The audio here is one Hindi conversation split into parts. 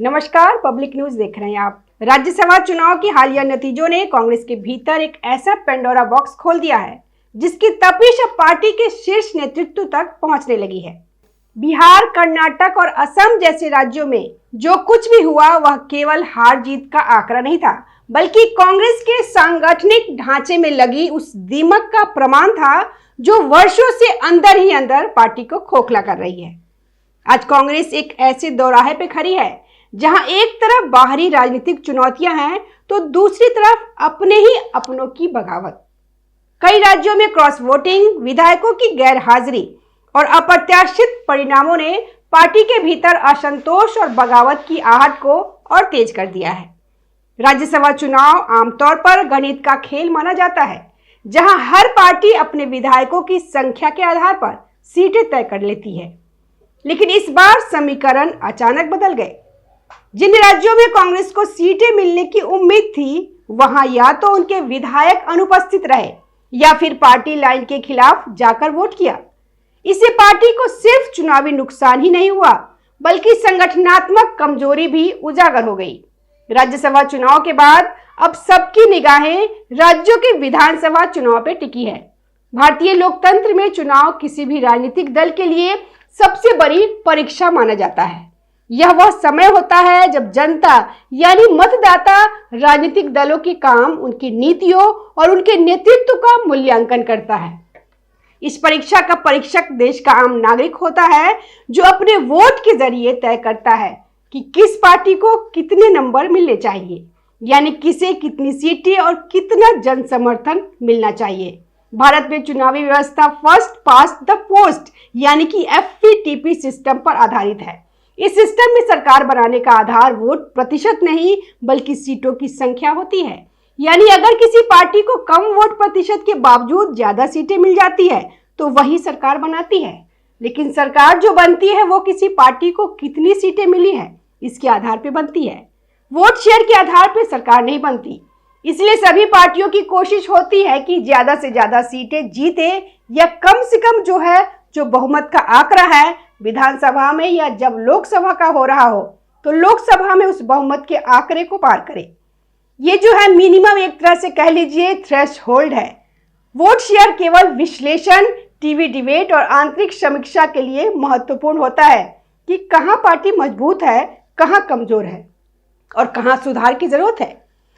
नमस्कार, पब्लिक न्यूज देख रहे हैं आप। राज्यसभा चुनाव के हालिया नतीजों ने कांग्रेस के भीतर एक ऐसा पेंडोरा बॉक्स खोल दिया है जिसकी तपिश अब पार्टी के शीर्ष नेतृत्व तक पहुंचने लगी है। बिहार, कर्नाटक और असम जैसे राज्यों में जो कुछ भी हुआ वह केवल हार जीत का आंकड़ा नहीं था, बल्कि कांग्रेस के सांगठनिक ढांचे में लगी उस दीमक का प्रमाण था जो वर्षों से अंदर ही अंदर पार्टी को खोखला कर रही है। आज कांग्रेस एक ऐसे दौराहे पे खड़ी है जहां एक तरफ बाहरी राजनीतिक चुनौतियां हैं तो दूसरी तरफ अपने ही अपनों की बगावत। कई राज्यों में क्रॉस वोटिंग, विधायकों की गैर हाजिरी और अप्रत्याशित परिणामों ने पार्टी के भीतर असंतोष और बगावत की आहट को और तेज कर दिया है। राज्यसभा चुनाव आमतौर पर गणित का खेल माना जाता है, जहां हर पार्टी अपने विधायकों की संख्या के आधार पर सीटें तय कर लेती है। लेकिन इस बार समीकरण अचानक बदल गए। जिन राज्यों में कांग्रेस को सीटें मिलने की उम्मीद थी, वहां या तो उनके विधायक अनुपस्थित रहे या फिर पार्टी लाइन के खिलाफ जाकर वोट किया। इससे पार्टी को सिर्फ चुनावी नुकसान ही नहीं हुआ, बल्कि संगठनात्मक कमजोरी भी उजागर हो गई। राज्यसभा चुनाव के बाद अब सबकी निगाहें राज्यों के विधानसभा चुनाव पर टिकी है। भारतीय लोकतंत्र में चुनाव किसी भी राजनीतिक दल के लिए सबसे बड़ी परीक्षा माना जाता है। यह वह समय होता है जब जनता यानी मतदाता राजनीतिक दलों के काम, उनकी नीतियों और उनके नेतृत्व का मूल्यांकन करता है। इस परीक्षा का परीक्षक देश का आम नागरिक होता है, जो अपने वोट के जरिए तय करता है कि किस पार्टी को कितने नंबर मिलने चाहिए, यानी किसे कितनी सीटें और कितना जन समर्थन मिलना चाहिए। भारत में चुनावी व्यवस्था फर्स्ट पास्ट द पोस्ट यानी कि FPTP सिस्टम पर आधारित है। इस सिस्टम में सरकार बनाने का आधार वोट प्रतिशत नहीं, बल्कि सीटों की संख्या होती है। यानी अगर किसी पार्टी को कम वोट प्रतिशत के बावजूद ज्यादा सीटें मिल जाती है तो वही सरकार बनाती है। लेकिन सरकार जो बनती है वो किसी पार्टी को कितनी सीटें मिली है इसके आधार पर बनती है। वोट शेयर के आधार पर सरकार नहीं बनती। इसलिए सभी पार्टियों की कोशिश होती है कि ज्यादा से ज्यादा सीटें जीते, या कम से कम जो बहुमत का आंकड़ा है विधानसभा में या जब लोकसभा का हो रहा हो तो लोकसभा में उस बहुमत के आंकड़े को पार करे। ये जो है मिनिमम, एक तरह से कह लीजिए थ्रेशहोल्ड है। वोट शेयर केवल विश्लेषण, टीवी डिबेट और आंतरिक समीक्षा के लिए महत्वपूर्ण होता है कि कहां पार्टी मजबूत है, कहां कमजोर है और कहां सुधार की जरूरत है।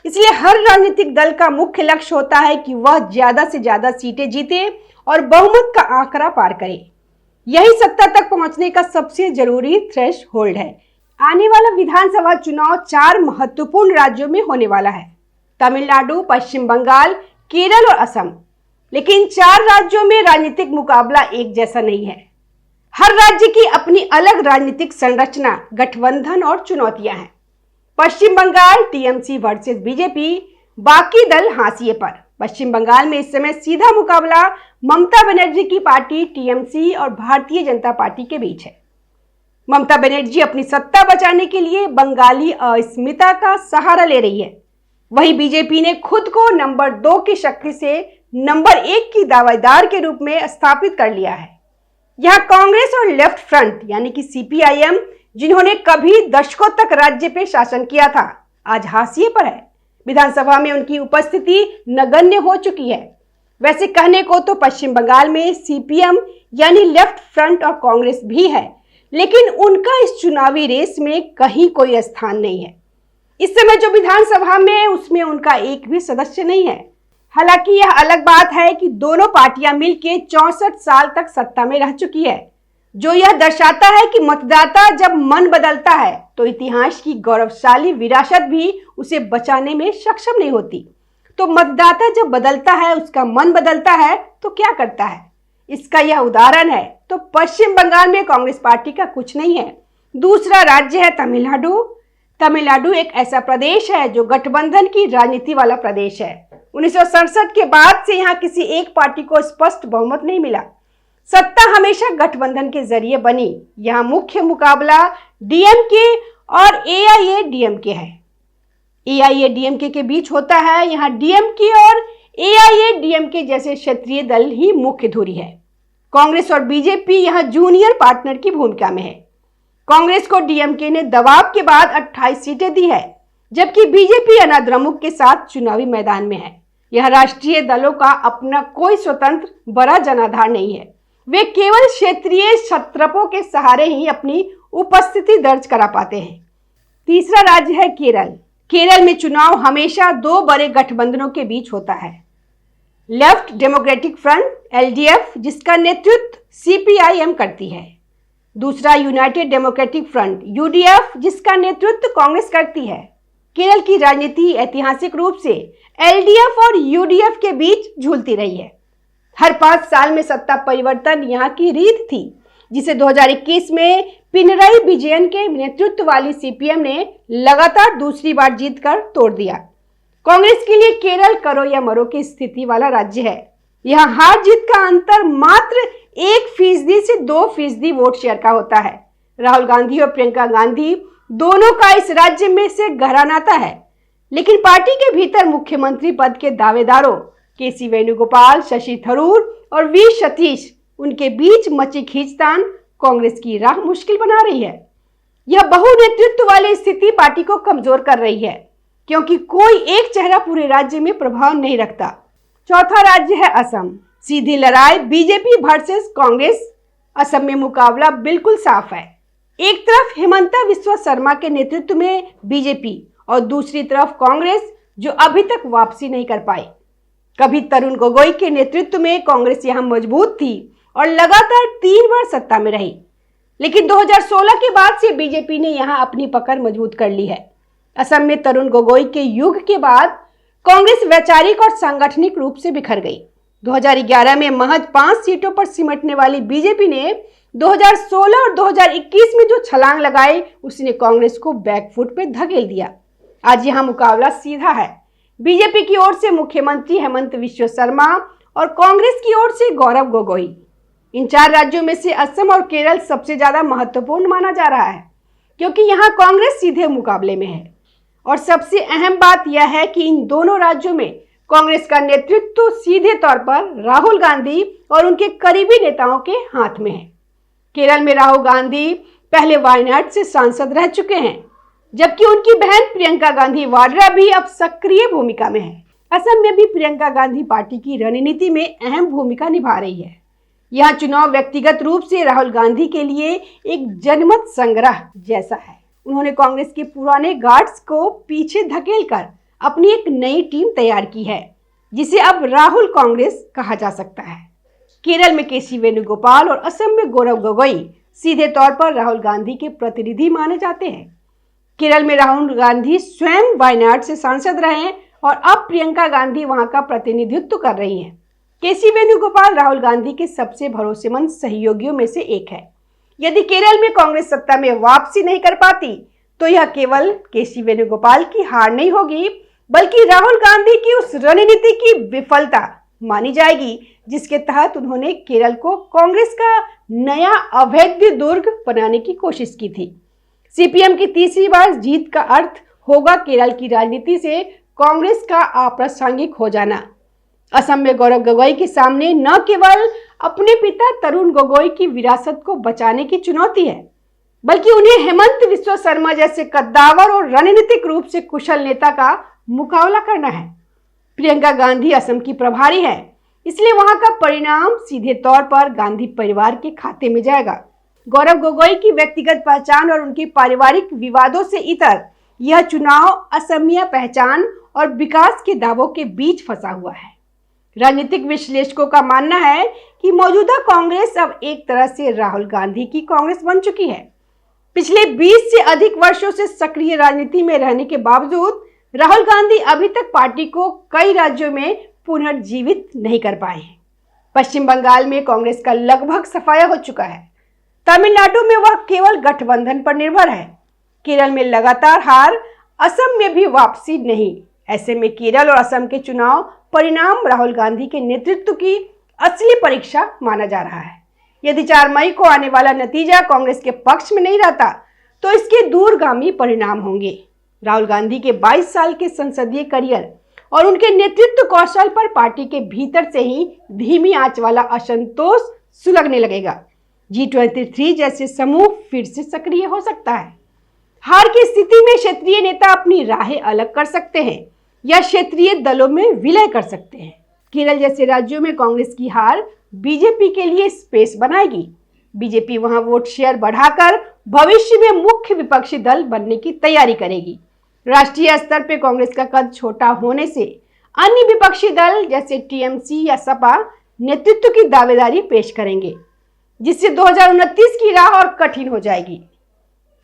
इसलिए हर राजनीतिक दल का मुख्य लक्ष्य होता है कि वह ज्यादा से ज्यादा सीटें जीते और बहुमत का आंकड़ा पार करे। यही सत्ता तक पहुंचने का सबसे जरूरी थ्रेशहोल्ड है। आने वाला विधानसभा चुनाव 4 महत्वपूर्ण राज्यों में होने वाला है: तमिलनाडु, पश्चिम बंगाल, केरल और असम। लेकिन 4 राज्यों में राजनीतिक मुकाबला एक जैसा नहीं है। हर राज्य की अपनी अलग राजनीतिक संरचना, गठबंधन और चुनौतियां हैं। पश्चिम बंगाल TMC वर्सेस BJP, बाकी दल हाशिए पर। पश्चिम बंगाल में इस समय सीधा मुकाबला ममता बनर्जी की पार्टी TMC और भारतीय जनता पार्टी के बीच है। ममता बनर्जी अपनी सत्ता बचाने के लिए बंगाली अस्मिता का सहारा ले रही है। वहीं BJP ने खुद को नंबर 2 की शक्ति से नंबर 1 की दावेदार के रूप में स्थापित कर लिया है। यहाँ कांग्रेस और लेफ्ट फ्रंट यानी कि CPIM, जिन्होंने कभी दशकों तक राज्य पे शासन किया था, आज हाशिए पर है। विधानसभा में उनकी उपस्थिति नगण्य हो चुकी है। वैसे कहने को तो पश्चिम बंगाल में CPM यानी लेफ्ट फ्रंट और कांग्रेस भी है, लेकिन उनका इस चुनावी रेस में कहीं कोई स्थान नहीं है। इस समय जो विधानसभा में उसमें उनका एक भी सदस्य नहीं है। हालांकि यह अलग बात है कि दोनों पार्टियां मिलकर 64 साल तक सत्ता में रह चुकी है, जो यह दर्शाता है कि मतदाता जब मन बदलता है तो इतिहास की गौरवशाली विरासत भी उसे बचाने में सक्षम नहीं होती। तो मतदाता जब बदलता है, उसका मन बदलता है, तो क्या करता है? इसका यह उदाहरण है। तो पश्चिम बंगाल में कांग्रेस पार्टी का कुछ नहीं है। दूसरा राज्य है तमिलनाडु। तमिलनाडु एक ऐसा प्रदेश है जो गठबंधन की राजनीति वाला प्रदेश है। 1967 के बाद से यहाँ किसी एक पार्टी को स्पष्ट बहुमत नहीं मिला। सत्ता हमेशा गठबंधन के जरिए बनी। यहाँ मुख्य मुकाबला DMK और AIADMK है। AIADMK के बीच होता है। यहाँ DMK और AIADMK जैसे क्षेत्रीय दल ही मुख्य धुरी है। कांग्रेस और BJP यहाँ जूनियर पार्टनर की भूमिका में है। कांग्रेस को डीएमके ने दबाव के बाद 28 सीटें दी है, जबकि बीजेपी अनाद्रमुक के साथ चुनावी मैदान में है। यह राष्ट्रीय दलों का अपना कोई स्वतंत्र बड़ा जनाधार नहीं है। वे केवल क्षेत्रीय छत्रपों के सहारे ही अपनी उपस्थिति दर्ज करा पाते हैं। तीसरा राज्य है केरल। केरल में चुनाव हमेशा दो बड़े गठबंधनों के बीच होता है। लेफ्ट डेमोक्रेटिक फ्रंट एलडीएफ, जिसका नेतृत्व सीपीआईएम करती है। दूसरा यूनाइटेड डेमोक्रेटिक फ्रंट यूडीएफ, जिसका नेतृत्व कांग्रेस करती है। केरल की राजनीति ऐतिहासिक रूप से एलडीएफ और यूडीएफ के बीच झूलती रही है। हर 5 साल में सत्ता परिवर्तन यहाँ की रीत थी, जिसे 2021 में पिनराई विजयन के नेतृत्व वाली सीपीएम ने लगातार दूसरी बार जीतकर तोड़ दिया। कांग्रेस के लिए केरल करो या मरो की स्थिति वाला राज्य है। यहाँ हार जीत का अंतर मात्र 1% से 2% वोट शेयर का होता है। राहुल गांधी और प्रियंका गांधी दोनों का इस राज्य में से गहरा नाता है, लेकिन पार्टी के भीतर मुख्यमंत्री पद के दावेदारों केसी वेणुगोपाल, शशि थरूर और वी सतीश, उनके बीच मची खींचतान कांग्रेस की राह मुश्किल बना रही है। यह बहुनेतृत्व वाली स्थिति पार्टी को कमजोर कर रही है, क्योंकि कोई एक चेहरा पूरे राज्य में प्रभाव नहीं रखता। चौथा राज्य है असम। सीधी लड़ाई बीजेपी वर्सेस कांग्रेस। असम में मुकाबला बिल्कुल साफ है। एक तरफ हिमंता बिस्वा शर्मा के नेतृत्व में बीजेपी और दूसरी तरफ कांग्रेस, जो अभी तक वापसी नहीं कर पाई। कभी तरुण गोगोई के नेतृत्व में कांग्रेस यहां मजबूत थी और लगातार 3 बार सत्ता में रही, लेकिन 2016 के बाद से बीजेपी ने यहां अपनी पकड़ मजबूत कर ली है। असम में तरुण गोगोई के युग के बाद कांग्रेस वैचारिक और सांगठनिक रूप से बिखर गई। 2011 में महज 5 सीटों पर सिमटने वाली बीजेपी ने 2016 और 2021 में जो छलांग लगाई, उसने कांग्रेस को बैकफुट पे धकेल दिया। आज यहां मुकाबला सीधा है। बीजेपी की ओर से मुख्यमंत्री हेमंत बिस्वा शर्मा और कांग्रेस की ओर से गौरव गोगोई। इन 4 राज्यों में से असम और केरल सबसे ज्यादा महत्वपूर्ण माना जा रहा है, क्योंकि यहां कांग्रेस सीधे मुकाबले में है। और सबसे अहम बात यह है कि इन दोनों राज्यों में कांग्रेस का नेतृत्व सीधे तौर पर राहुल गांधी और उनके करीबी नेताओं के हाथ में है। केरल में राहुल गांधी पहले वायनाड से सांसद रह चुके हैं, जबकि उनकी बहन प्रियंका गांधी वाड्रा भी अब सक्रिय भूमिका में है। असम में भी प्रियंका गांधी पार्टी की रणनीति में अहम भूमिका निभा रही है। यह चुनाव व्यक्तिगत रूप से राहुल गांधी के लिए एक जनमत संग्रह जैसा है। उन्होंने कांग्रेस के पुराने गार्ड्स को पीछे धकेलकर अपनी एक नई टीम तैयार की है, जिसे अब राहुल कांग्रेस कहा जा सकता है। केरल में केसी वेणुगोपाल और असम में गौरव गोगोई सीधे तौर पर राहुल गांधी के प्रतिनिधि माने जाते हैं। केरल में राहुल गांधी स्वयं वायनाड से सांसद रहे हैं और अब प्रियंका गांधी वहां का प्रतिनिधित्व कर रही हैं। केसी वेणुगोपाल राहुल गांधी के सबसे भरोसेमंद सहयोगियों में से एक है। यदि केरल में कांग्रेस सत्ता में वापसी नहीं कर पाती, तो यह केवल केसी वेणुगोपाल की हार नहीं होगी, बल्कि राहुल गांधी की उस रणनीति की विफलता मानी जाएगी, जिसके तहत उन्होंने केरल को कांग्रेस का नया अवैध दुर्ग बनाने की कोशिश की थी। सीपीएम की तीसरी बार जीत का अर्थ होगा केरल की राजनीति से कांग्रेस का अप्रासंगिक हो जाना। असम में गौरव गोगोई के सामने न केवल अपने पिता तरुण गोगोई की विरासत को बचाने की चुनौती है, बल्कि उन्हें हेमंत बिस्वा शर्मा जैसे कद्दावर और रणनीतिक रूप से कुशल नेता का मुकाबला करना है। प्रियंका गांधी असम की प्रभारी है, इसलिए वहां का परिणाम सीधे तौर पर गांधी परिवार के खाते में जाएगा। गौरव गोगोई की व्यक्तिगत पहचान और उनके पारिवारिक विवादों से इतर यह चुनाव असमिया पहचान और विकास के दावों के बीच फंसा हुआ है। राजनीतिक विश्लेषकों का मानना है कि मौजूदा कांग्रेस अब एक तरह से राहुल गांधी की कांग्रेस बन चुकी है। पिछले 20 से अधिक वर्षों से सक्रिय राजनीति में रहने के बावजूद राहुल गांधी अभी तक पार्टी को कई राज्यों में पुनर्जीवित नहीं कर पाए हैं। पश्चिम बंगाल में कांग्रेस का लगभग सफाया हो चुका है। तमिलनाडु में वह केवल गठबंधन पर निर्भर है। केरल में लगातार हार, असम में भी वापसी नहीं। ऐसे में केरल और असम के चुनाव परिणाम राहुल गांधी के नेतृत्व की असली परीक्षा माना जा रहा है। यदि 4 मई को आने वाला नतीजा कांग्रेस के पक्ष में नहीं रहता, तो इसके दूरगामी परिणाम होंगे। राहुल गांधी के 22 साल के संसदीय करियर और उनके नेतृत्व कौशल पर पार्टी के भीतर से ही धीमी आंच वाला असंतोष सुलगने लगेगा। G23 जैसे समूह फिर से सक्रिय हो सकता है। हार की स्थिति में क्षेत्रीय नेता अपनी राहें अलग कर सकते हैं या क्षेत्रीय दलों में विलय कर सकते हैं। केरल जैसे राज्यों में कांग्रेस की हार बीजेपी के लिए स्पेस बनाएगी। बीजेपी वहां वोट शेयर बढ़ाकर भविष्य में मुख्य विपक्षी दल बनने की तैयारी करेगी। राष्ट्रीय स्तर पर कांग्रेस का कद छोटा होने से अन्य विपक्षी दल जैसे टीएमसी या सपा नेतृत्व की दावेदारी पेश करेंगे, जिससे 2029 की राह और कठिन हो जाएगी।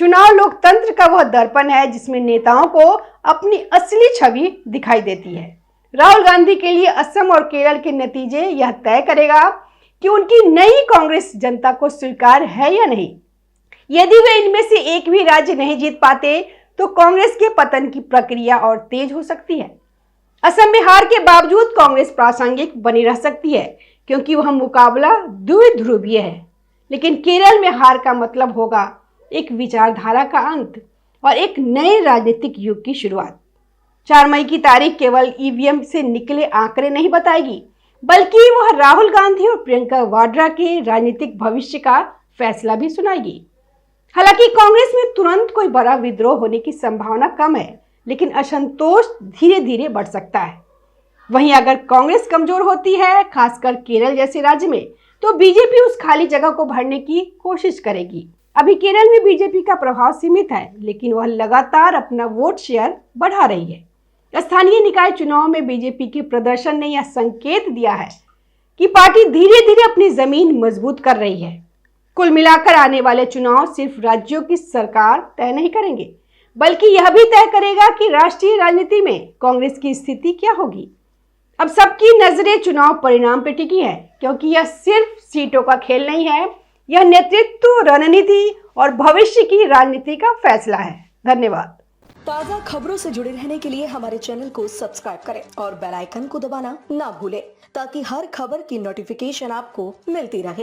चुनाव लोकतंत्र का वह दर्पण है जिसमें नेताओं को अपनी असली छवि दिखाई देती है। राहुल गांधी के लिए असम और केरल के नतीजे यह तय करेगा कि उनकी नई कांग्रेस जनता को स्वीकार है या नहीं। यदि वे इनमें से एक भी राज्य नहीं जीत पाते तो कांग्रेस के पतन की प्रक्रिया और तेज हो सकती है। असम में हार के बावजूद कांग्रेस प्रासंगिक बनी रह सकती है क्योंकि वह मुकाबला द्विध्रुवीय है, लेकिन केरल में हार का मतलब होगा एक विचारधारा का अंत और एक नए राजनीतिक युग की शुरुआत। 4 मई की तारीख केवल ईवीएम से निकले आंकड़े नहीं बताएगी, बल्कि वह राहुल गांधी और प्रियंका वाड्रा के राजनीतिक भविष्य का फैसला भी सुनाएगी। हालांकि कांग्रेस में तुरंत कोई बड़ा विद्रोह होने की संभावना कम है, लेकिन असंतोष धीरे धीरे बढ़ सकता है। वहीं अगर कांग्रेस कमजोर होती है, खासकर केरल जैसे राज्य में, तो बीजेपी उस खाली जगह को भरने की कोशिश करेगी। अभी केरल में बीजेपी का प्रभाव सीमित है, लेकिन वह लगातार अपना वोट शेयर बढ़ा रही है। स्थानीय निकाय चुनाव में बीजेपी के प्रदर्शन ने यह संकेत दिया है कि पार्टी धीरे धीरे अपनी जमीन मजबूत कर रही है। कुल मिलाकर आने वाले चुनाव सिर्फ राज्यों की सरकार तय नहीं करेंगे, बल्कि यह भी तय करेगा कि राष्ट्रीय राजनीति में कांग्रेस की स्थिति क्या होगी। अब सबकी नजरें चुनाव परिणाम पर टिकी है, क्योंकि यह सिर्फ सीटों का खेल नहीं है, यह नेतृत्व, रणनीति और भविष्य की राजनीति का फैसला है। धन्यवाद। ताज़ा खबरों से जुड़े रहने के लिए हमारे चैनल को सब्सक्राइब करें और बेल आइकन को दबाना ना भूलें, ताकि हर खबर की नोटिफिकेशन आपको मिलती रहे।